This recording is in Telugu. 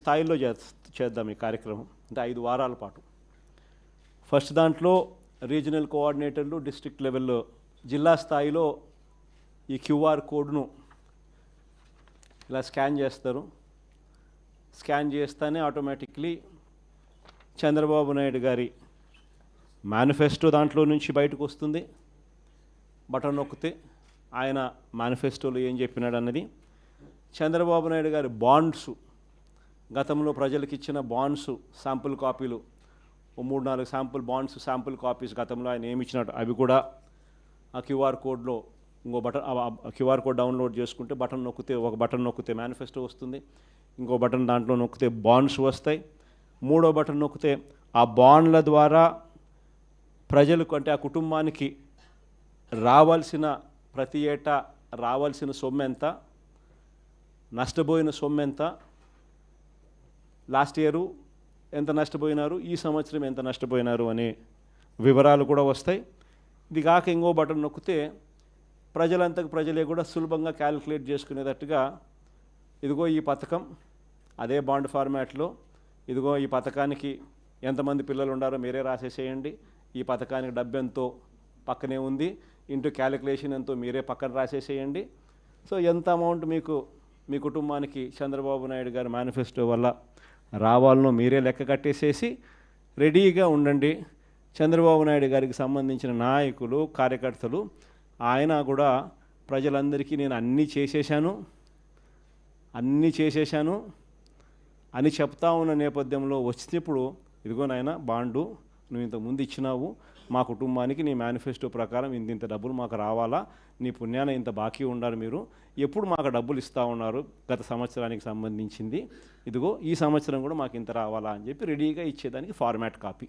స్థాయిలో చేద్దాం ఈ కార్యక్రమం. అంటే 5 వారాల పాటు. ఫస్ట్ దాంట్లో రీజనల్ కోఆర్డినేటర్లు డిస్ట్రిక్ట్ లెవెల్లో జిల్లా స్థాయిలో ఈ క్యూఆర్ కోడ్ను ఇలా స్కాన్ చేస్తారు. స్కాన్ చేస్తేనే ఆటోమేటిక్లీ చంద్రబాబు నాయుడు గారి మేనిఫెస్టో దాంట్లో నుంచి బయటకు వస్తుంది. బటన్ నొక్కితే ఆయన మేనిఫెస్టోలో ఏం చెప్పినాడు అన్నది. చంద్రబాబు నాయుడు గారి బాండ్స్, గతంలో ప్రజలకు ఇచ్చిన బాండ్స్ శాంపుల్ కాపీలు, 3-4 శాంపుల్ బాండ్స్ శాంపుల్ కాపీస్ గతంలో ఆయన ఏమి ఇచ్చినట్టు అవి కూడా ఆ క్యూఆర్ కోడ్లో ఇంకో బటన్, క్యూఆర్ కోడ్ డౌన్లోడ్ చేసుకుంటే ఒక బటన్ నొక్కితే మేనిఫెస్టో వస్తుంది. ఇంకో బటన్ దాంట్లో నొక్కితే బాండ్స్ వస్తాయి. 3వ బటన్ నొక్కితే ఆ బాండ్ల ద్వారా ప్రజలకు, అంటే ఆ కుటుంబానికి రావాల్సిన, ప్రతి ఏటా రావాల్సిన సొమ్ము ఎంత, నష్టపోయిన సొమ్ము ఎంత, లాస్ట్ ఇయరు ఎంత నష్టపోయినారు, ఈ సంవత్సరం ఎంత నష్టపోయినారు అనే వివరాలు కూడా వస్తాయి. ఇది కాక ఇంకో బటన్ నొక్కితే ప్రజలే కూడా సులభంగా క్యాలిక్యులేట్ చేసుకునేటట్టుగా, ఇదిగో ఈ పథకం అదే బాండ్ ఫార్మాట్లో, ఇదిగో ఈ పథకానికి ఎంతమంది పిల్లలు ఉండారో మీరే రాసేసేయండి, ఈ పథకానికి డబ్బు ఎంతో పక్కనే ఉంది, ఇంటూ క్యాలిక్యులేషన్ ఎంతో మీరే పక్కన రాసేసేయండి. సో ఎంత అమౌంట్ మీకు మీ కుటుంబానికి చంద్రబాబు నాయుడు గారి మేనిఫెస్టో వల్ల రావాలనో మీరే లెక్క కట్టేసేసి రెడీగా ఉండండి. చంద్రబాబు నాయుడు గారికి సంబంధించిన నాయకులు, కార్యకర్తలు, ఆయన కూడా ప్రజలందరికీ నేను అన్నీ చేసేశాను అని చెప్తా ఉన్న నేపథ్యంలో వచ్చినప్పుడు, ఇదిగో నాయన బాండు నువ్వు ఇంతకుముందు ఇచ్చినావు, మా కుటుంబానికి నీ మేనిఫెస్టో ప్రకారం ఇంత డబ్బులు మాకు రావాలా, నీ పుణ్యాన ఇంత బాకీ ఉండాలి, మీరు ఎప్పుడు మాకు డబ్బులు ఇస్తూ ఉన్నారు గత సంవత్సరానికి సంబంధించింది, ఇదిగో ఈ సంవత్సరం కూడా మాకు ఇంత రావాలా అని చెప్పి రెడీగా ఇచ్చేదానికి ఫార్మాట్ కాపీ.